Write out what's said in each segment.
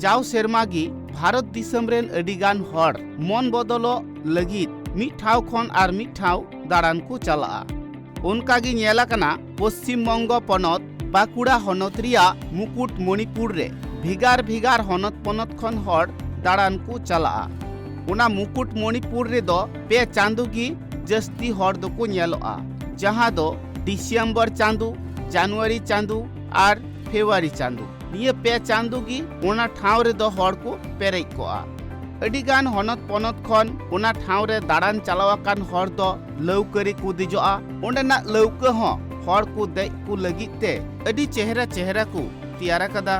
जाव सेरमागी भारत दिसम रेन अडिगान हर मन बदलो लगित मिट ठाव खन आर मिट ठाव दाड़ान को चला उनकागी नेलाकना पश्चिम बंग पनत बाकुड़ा हनत रिया मुकुटमणिपुर रे भिगार भिगार हनत पनत खन हर दाड़ान को चला उना मुकुटमणिपुर रे दो पे चांदुगी जस्ती हर दो को नेलोआ जहां दो डिसेम्बर चांदू जनवरी चांदू आर फेब्रुआरी चांदू निये पे चांदुगी उना ठाव रे दो हर को पेरेज कोआ अडिगान हनत पनत खन उना ठाव रे दाड़ान चलावाकान हर दो लौकरी को दिजोआ ओंडेना लौका हो हर को देज को लगिते अडी चेहरा चेहरा को तियारा कदा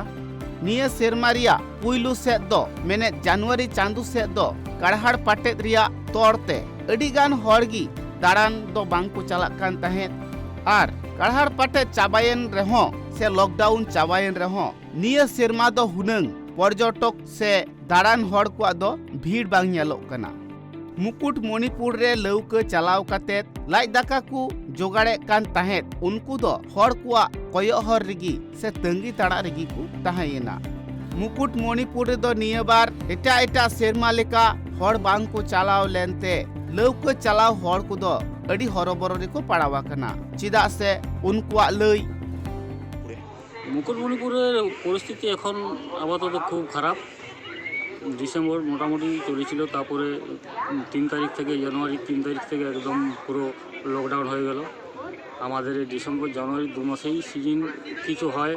निये सेरमारिया पुइलु सेद दो मेने जनवरी चांदू सेद दो काड़हाड़ पाटेद रिया तोड़ते अडिगान हरगी दाड़ान दो बांग को चलाक कान तहेत आर काड़हाड़ पाटे चाबायन रेहो से लॉकडाउन चाबायन रेहो निये सेरमा दो हुनंग पर्यटक से दाड़ान हर को दो भीड़ बांग नेलोग कना मुकुटमणिपुर रे लौका चलाव कातेत लाज दाका को जोगाड़े कान तहेत उनको दो हर कुआ कयो हर रिगी से तंगी ताड़ा रिगी को तहायेना मुकुटमणिपुर रे दो निये बार एटा एटा सेरमा लेका हर बांग को चलाव लेनते लौका चलाव हर को दो अड़ी हरबरो रे को पड़ावा कना चिदा से उनकुआ लई मुकुटमणिपुरेर परिस्थिति एखन आपातत खूब खराब डिसेम्बर मोटामुटी चलेছিল তারপরে 3 তারিখ থেকে জানুয়ারি 3 তারিখ থেকে একদম পুরো লকডাউন হয়ে গেল আমাদের ডিসেম্বর জানুয়ারি 2 মাসেই সিজন কিছু হয়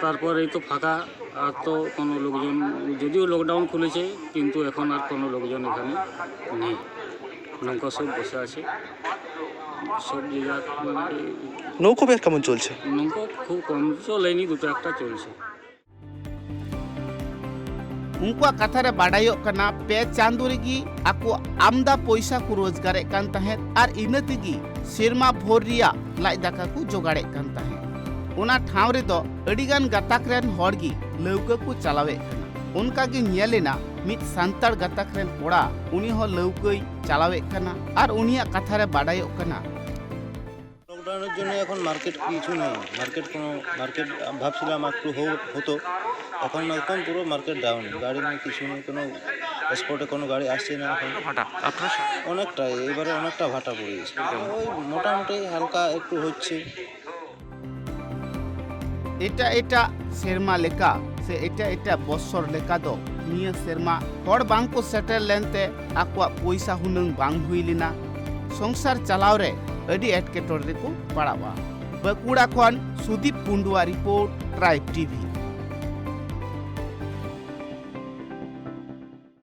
তারপর এই তো ফাঁকা আর তো কোনো লোকজন যদিও লকডাউন খুলেছে কিন্তু এখন আর কোনো লোকজন এখানে নেই নৌকা সব বসে আছে সব জায়গা নৌকো বের কেমন চলছে নৌকা খুব কম চলেনি দুটো একটা চলছে उनका कथा रे बाडायो कना पे चांदुरिगी आको आमदा पैसा को रोजगारे कान तहेत आर इनतिगी सेरमा भोर रिया लाज दाका को जोगाड़े कान तहेत उना ठाव रे दो अडिगान गाताक रेन हरगी लौका को चलावे कना उनका गे नेलेना मित सांतार गाताक रेन कोड़ा उनी हो लौकई चलावे कना आर उनिया कथा रे बाडायो कना লকডাউনের জন্য এখন মার্কেট কিছু নেই মার্কেট ভাবছিলাম একটু হতো এখন একদম পুরো মার্কেট ডাউন গাড়ি নেই কিছু নেই কোনো স্পটে কোনো গাড়ি আসছে না এখন অনেকটাই এবারে অনেকটা ভাটা পড়ে গেছে ওই মোটামুটি হালকা একটু হচ্ছে এটা এটা সেরমা লেকা সে এটা এটা বছর লেকা দো নিয়ে সেরমা হর বাং को सेटल लेनते आकुआ पैसा हुनंग बांग हुइलिना संसार चलाव रे अडी एटकेटोर रे को पड़ावा बकुड़ा खन सुदीप कुंडुआ रिपोर्ट ट्राइब टीवी।